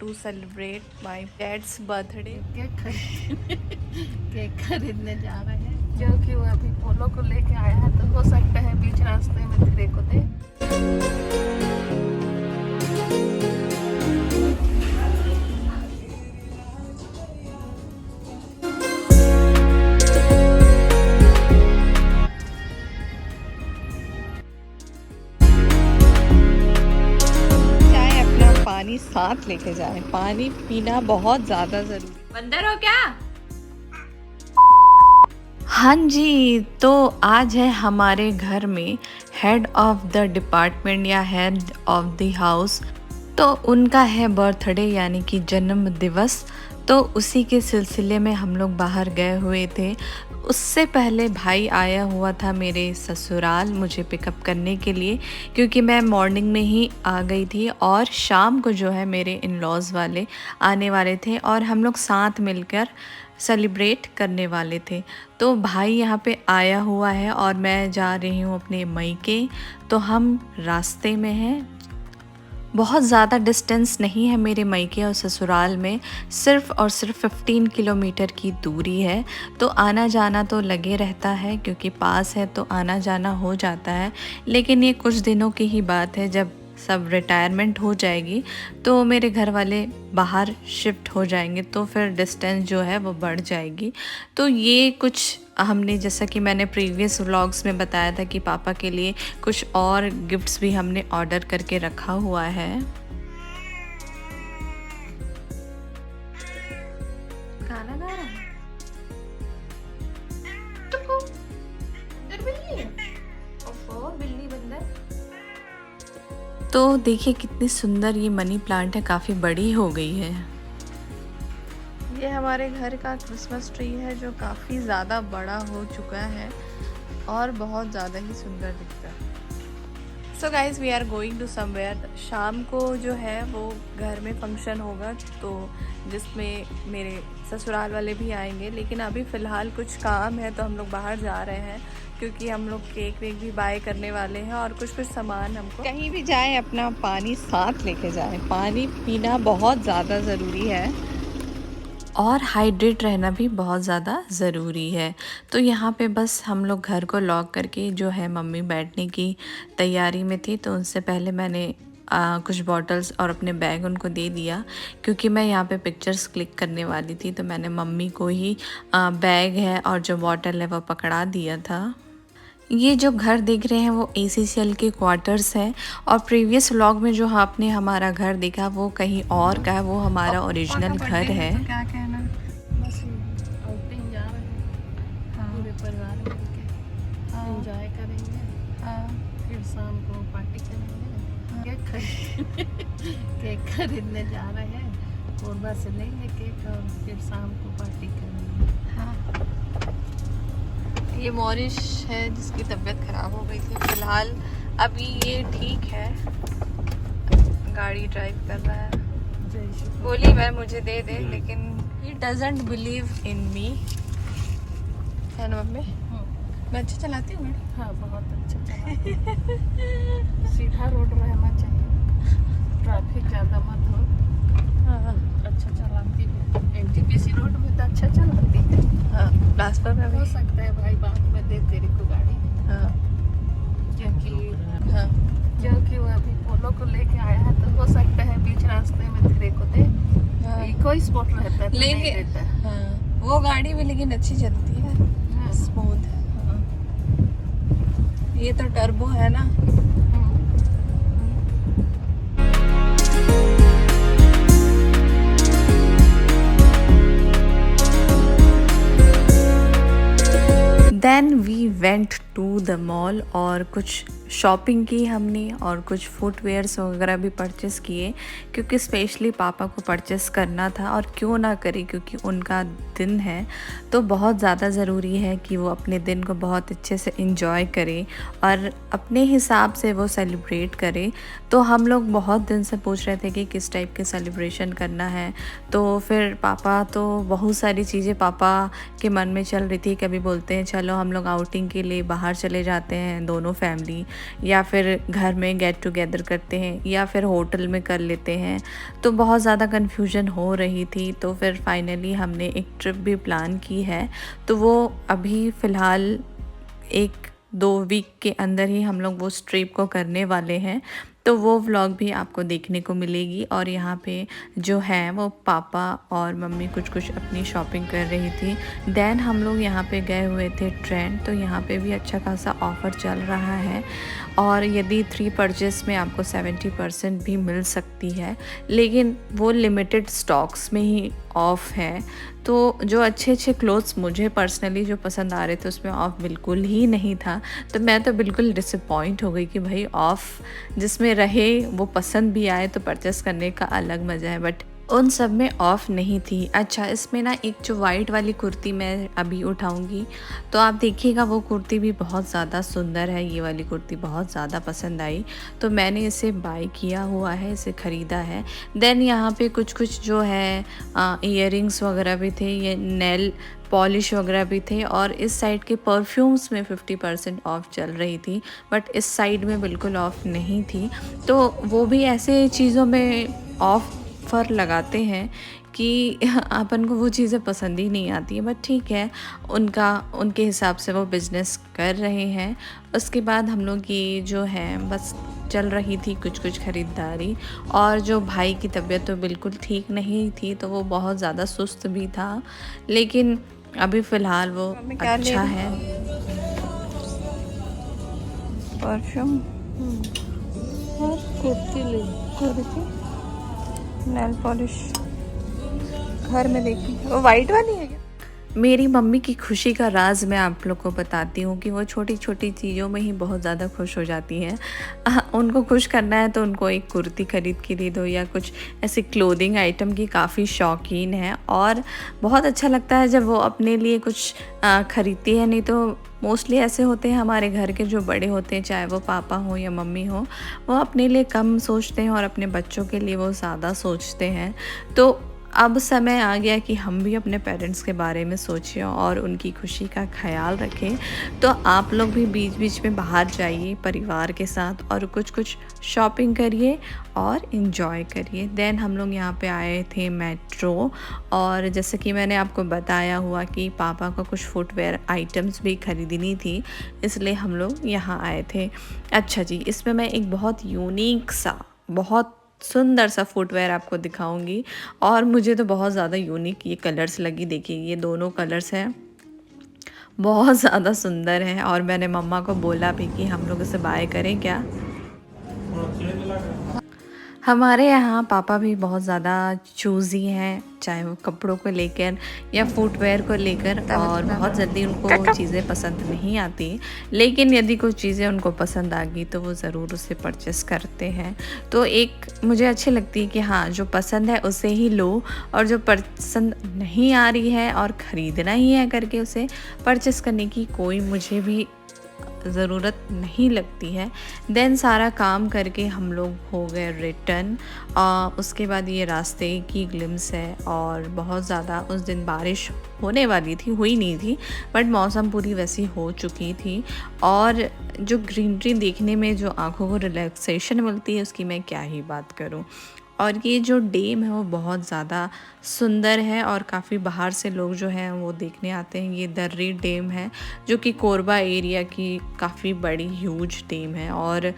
to celebrate my dad's birthday. Cake खरीदने जा रहे हैं क्योंकि वो अभी पोलो को लेके आया है, तो हो सकता है बीच रास्ते में धीरे को दे। पानी साथ लेके जाए, पानी पीना बहुत ज़्यादा ज़रूरी। बंदर हो क्या? हाँ जी, तो आज है हमारे घर में हेड ऑफ द डिपार्टमेंट या हेड ऑफ द हाउस, तो उनका है बर्थडे यानी कि जन्म दिवस। तो उसी के सिलसिले में हम लोग बाहर गए हुए थे। उससे पहले भाई आया हुआ था मेरे ससुराल मुझे पिकअप करने के लिए, क्योंकि मैं मॉर्निंग में ही आ गई थी और शाम को जो है मेरे इन लॉज वाले आने वाले थे और हम लोग साथ मिलकर सेलिब्रेट करने वाले थे। तो भाई यहाँ पे आया हुआ है और मैं जा रही हूँ अपने मायके। तो हम रास्ते में हैं, बहुत ज़्यादा डिस्टेंस नहीं है मेरे मायके और ससुराल में, सिर्फ़ और सिर्फ 15 किलोमीटर की दूरी है। तो आना जाना तो लगे रहता है, क्योंकि पास है तो आना जाना हो जाता है। लेकिन ये कुछ दिनों की ही बात है, जब सब रिटायरमेंट हो जाएगी तो मेरे घर वाले बाहर शिफ्ट हो जाएंगे, तो फिर डिस्टेंस जो है वो बढ़ जाएगी। तो ये कुछ हमने, जैसा कि मैंने प्रीवियस व्लॉग्स में बताया था कि पापा के लिए कुछ और गिफ्ट्स भी हमने ऑर्डर करके रखा हुआ है। खाना खा रहा है? टुकु, इधर बिल्ली है। ओफो, बिल्ली बंदर। तो देखिए कितनी सुंदर ये मनी प्लांट है, काफ़ी बड़ी हो गई है। ये हमारे घर का क्रिसमस ट्री है जो काफ़ी ज़्यादा बड़ा हो चुका है और बहुत ज़्यादा ही सुंदर दिखता है। So guys, we are going to somewhere. शाम को जो है वो घर में फंक्शन होगा, तो जिसमें मेरे ससुराल वाले भी आएंगे। लेकिन अभी फ़िलहाल कुछ काम है तो हम लोग बाहर जा रहे हैं, क्योंकि हम लोग केक वेक भी बाय करने वाले हैं और कुछ सामान हमको। कहीं भी जाएं अपना पानी साथ लेके जाएं, पानी पीना बहुत ज़्यादा ज़रूरी है और हाइड्रेट रहना भी बहुत ज़्यादा ज़रूरी है। तो यहाँ पे बस हम लोग घर को लॉक करके जो है मम्मी बैठने की तैयारी में थी, तो उनसे पहले मैंने कुछ बॉटल्स और अपने बैग उनको दे दिया, क्योंकि मैं यहाँ पे पिक्चर्स क्लिक करने वाली थी। तो मैंने मम्मी को ही बैग है और जो बॉटल है वो पकड़ा दिया था। ये जो घर देख रहे हैं वो ACCL के क्वार्टर्स हैं, और प्रीवियस व्लॉग में जो आपने हमारा घर देखा वो कहीं और का है, वो हमारा ओरिजिनल घर है। तो क्या कहना, बस आउटिंग जा रहे हैं। हाँ। पूरे परिवार मिलके एंजॉय करेंगे। हाँ। फिर शाम को पार्टी करेंगे। केक खरीदने जा रहे हैं, और बस लेंगे केक और फिर शाम को पार्टी करेंगे। हाँ। ये मॉरिश है जिसकी तबीयत ख़राब हो गई थी। फ़िलहाल अभी ये ठीक है, गाड़ी ड्राइव कर रहा है। बोली मैं मुझे दे दे, लेकिन ही डजंट बिलीव इन मी, है ना मम्मी? मैं अच्छा चलाती हूँ गाड़ी। हाँ, बहुत अच्छा चलाती हूँ। सीधा रोड रहना चाहिए, ट्रैफिक ज़्यादा मत हो। हाँ, अच्छा चलाती हूँ। NTPC रोड में तो अच्छा चलाती है। हाँ, ट्रांसफर में हो भी। सकता है भाई बाद में दे तेरे को गाड़ी। हाँ, हाँ, क्योंकि वो अभी पोलो को लेके आया है, तो हो सकता है बीच रास्ते में तेरे को दे। हाँ। कोई स्पॉट रहता है तो नहीं लेकिन देता है। हाँ, वो गाड़ी भी लेकिन अच्छी चलती है, हाँ। स्मूथ। हाँ। ये तो टर्बो है ना। Then we went to the mall और कुछ शॉपिंग की हमने और कुछ फुटवेयर्स वगैरह भी परचेस किए, क्योंकि स्पेशली पापा को परचेस करना था। और क्यों ना करें, क्योंकि उनका दिन है तो बहुत ज़्यादा ज़रूरी है कि वो अपने दिन को बहुत अच्छे से एंजॉय करें और अपने हिसाब से वो सेलिब्रेट करें। तो हम लोग बहुत दिन से पूछ रहे थे कि किस टाइप के सेलिब्रेशन करना है। तो फिर पापा, तो बहुत सारी चीज़ें पापा के मन में चल रही थी। कभी बोलते हैं चलो हम लोग आउटिंग के लिए बाहर चले जाते हैं दोनों फैमिली, या फिर घर में गेट टुगेदर करते हैं या फिर होटल में कर लेते हैं। तो बहुत ज़्यादा कन्फ्यूजन हो रही थी। तो फिर फाइनली हमने एक ट्रिप भी प्लान की है। तो वो अभी फ़िलहाल 1-2 वीक के अंदर ही हम लोग वो ट्रिप को करने वाले हैं। तो वो व्लॉग भी आपको देखने को मिलेगी। और यहाँ पे जो है वो पापा और मम्मी कुछ कुछ अपनी शॉपिंग कर रही थी। देन हम लोग यहाँ पे गए हुए थे ट्रेंड। तो यहाँ पे भी अच्छा खासा ऑफ़र चल रहा है और यदि 3 परचेस में आपको 70% भी मिल सकती है, लेकिन वो लिमिटेड स्टॉक्स में ही ऑफ़ है। तो जो अच्छे अच्छे क्लोथ्स मुझे पर्सनली जो पसंद आ रहे थे उसमें ऑफ़ बिल्कुल ही नहीं था। तो मैं तो बिल्कुल डिसअपॉइंट हो गई कि भाई ऑफ़ जिसमें रहे वो पसंद भी आए तो परचेस करने का अलग मज़ा है, बट उन सब में ऑफ़ नहीं थी। अच्छा, इसमें ना एक जो वाइट वाली कुर्ती मैं अभी उठाऊंगी, तो आप देखिएगा वो कुर्ती भी बहुत ज़्यादा सुंदर है। ये वाली कुर्ती बहुत ज़्यादा पसंद आई तो मैंने इसे बाय किया हुआ है, इसे ख़रीदा है। देन यहाँ पे कुछ कुछ जो है इयररिंग्स वगैरह भी थे, ये नेल पॉलिश वगैरह भी थे। और इस साइड के परफ्यूम्स में 50% ऑफ़ चल रही थी, बट इस साइड में बिल्कुल ऑफ़ नहीं थी। तो वो भी ऐसे चीज़ों में ऑफ़र लगाते हैं कि अपन को वो चीज़ें पसंद ही नहीं आती है, बट ठीक है, उनके हिसाब से वो बिज़नेस कर रहे हैं। उसके बाद हम लोग ये जो है बस चल रही थी कुछ कुछ ख़रीदारी। और जो भाई की तबीयत तो बिल्कुल ठीक नहीं थी, तो वो बहुत ज़्यादा सुस्त भी था, लेकिन अभी फ़िलहाल वो अच्छा है। परफ्यूम और कुर्ती ले नेल पॉलिश घर में देखी, वो वाइट वाली है क्या? मेरी मम्मी की खुशी का राज मैं आप लोग को बताती हूँ कि वो छोटी छोटी चीज़ों में ही बहुत ज़्यादा खुश हो जाती हैं। उनको खुश करना है तो उनको एक कुर्ती ख़रीद के दे दो या कुछ ऐसी क्लोथिंग आइटम की काफ़ी शौकीन है। और बहुत अच्छा लगता है जब वो अपने लिए कुछ ख़रीदती है। नहीं तो मोस्टली ऐसे होते हैं हमारे घर के जो बड़े होते हैं, चाहे वो पापा हो या मम्मी हो, वो अपने लिए कम सोचते हैं और अपने बच्चों के लिए वो ज़्यादा सोचते हैं। तो अब समय आ गया कि हम भी अपने पेरेंट्स के बारे में सोचें और उनकी खुशी का ख्याल रखें। तो आप लोग भी बीच बीच में बाहर जाइए परिवार के साथ और कुछ कुछ शॉपिंग करिए और इन्जॉय करिए। देन हम लोग यहाँ पे आए थे मेट्रो, और जैसे कि मैंने आपको बताया हुआ कि पापा को कुछ फुटवेयर आइटम्स भी ख़रीदनी थी, इसलिए हम लोग यहाँ आए थे। अच्छा जी, इसमें मैं एक बहुत यूनिक सा, बहुत सुंदर सा फुटवेयर आपको दिखाऊंगी। और मुझे तो बहुत ज़्यादा यूनिक ये कलर्स लगी। देखिए ये दोनों कलर्स हैं, बहुत ज़्यादा सुंदर हैं। और मैंने मम्मा को बोला भी कि हम लोग इसे बाय करें क्या। हमारे यहाँ पापा भी बहुत ज़्यादा चूज़ी हैं, चाहे वो कपड़ों को लेकर या फुटवेयर को लेकर, और बहुत जल्दी उनको चीज़ें पसंद नहीं आती। लेकिन यदि कुछ चीज़ें उनको पसंद आ गई तो वो ज़रूर उसे परचेस करते हैं। तो एक मुझे अच्छी लगती है कि हाँ, जो पसंद है उसे ही लो, और जो पसंद नहीं आ रही है और ख़रीदना ही है करके उसे परचेस करने की कोई मुझे भी ज़रूरत नहीं लगती है। देन सारा काम करके हम लोग हो गए रिटर्न। उसके बाद ये रास्ते की ग्लिम्स है, और बहुत ज़्यादा उस दिन बारिश होने वाली थी, हुई नहीं थी, बट मौसम पूरी वैसी हो चुकी थी। और जो ग्रीनरी देखने में जो आँखों को रिलैक्सेशन मिलती है उसकी मैं क्या ही बात करूँ। और ये जो डैम है वो बहुत ज़्यादा सुंदर है, और काफ़ी बाहर से लोग जो हैं वो देखने आते हैं। ये दर्री डैम है जो कि कोरबा एरिया की काफ़ी बड़ी ह्यूज डैम है, और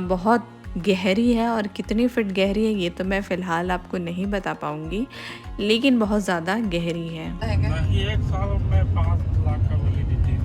बहुत गहरी है। और कितनी फीट गहरी है ये तो मैं फ़िलहाल आपको नहीं बता पाऊँगी, लेकिन बहुत ज़्यादा गहरी है। एक साल में 5 लाख का बोली दी थी।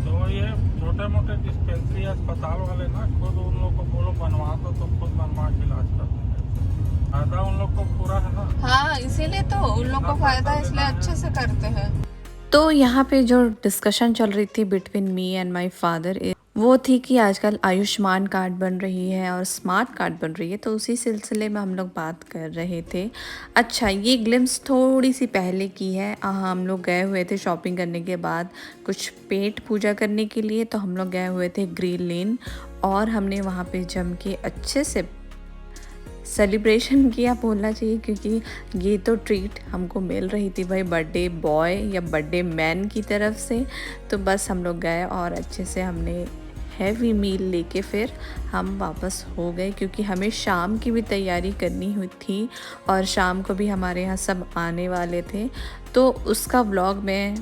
तो ये छोटे मोटे डिस्पेंसरी अस्पताल वाले ना खुद उन लोग को बोलो बनवा दो तो खुद बनवा के इलाज कर देंगे। फायदा उन लोग को पूरा है ना। हाँ, इसीलिए तो उन लोग को फ़ायदा है, इसलिए अच्छे से करते हैं। तो यहाँ पे जो डिस्कशन चल रही थी between me and my father, वो थी कि आजकल आयुष्मान कार्ड बन रही है और स्मार्ट कार्ड बन रही है, तो उसी सिलसिले में हम लोग बात कर रहे थे। अच्छा, ये ग्लिम्स थोड़ी सी पहले की है। हम लोग गए हुए थे शॉपिंग करने के बाद कुछ पेट पूजा करने के लिए, तो हम लोग गए हुए थे ग्रीन लेन, और हमने वहाँ पे जम के अच्छे से सेलिब्रेशन किया बोलना चाहिए, क्योंकि ये तो ट्रीट हमको मिल रही थी भाई बर्थडे बॉय या बर्थडे मैन की तरफ से। तो बस हम लोग गए और अच्छे से हमने हैवी मील लेके फिर हम वापस हो गए, क्योंकि हमें शाम की भी तैयारी करनी हुई थी और शाम को भी हमारे यहाँ सब आने वाले थे। तो उसका व्लॉग मैं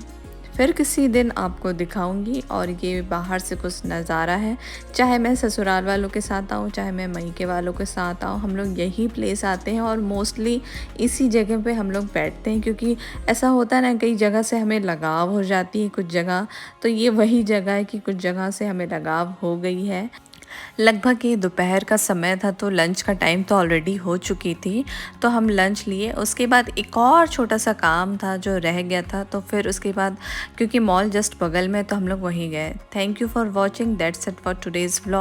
फिर किसी दिन आपको दिखाऊंगी। और ये बाहर से कुछ नज़ारा है, चाहे मैं ससुराल वालों के साथ आऊँ चाहे मैं मायके वालों के साथ आऊँ, हम लोग यही प्लेस आते हैं और मोस्टली इसी जगह पे हम लोग बैठते हैं, क्योंकि ऐसा होता है ना कई जगह से हमें लगाव हो जाती है कुछ जगह, तो ये वही जगह है कि कुछ जगह से हमें लगाव हो गई है। लगभग ये दोपहर का समय था, तो लंच का टाइम तो ऑलरेडी हो चुकी थी, तो हम लंच लिए। उसके बाद एक और छोटा सा काम था जो रह गया था, तो फिर उसके बाद क्योंकि मॉल जस्ट बगल में तो हम लोग वहीं गए। Thank you for watching, that's it for today's vlog.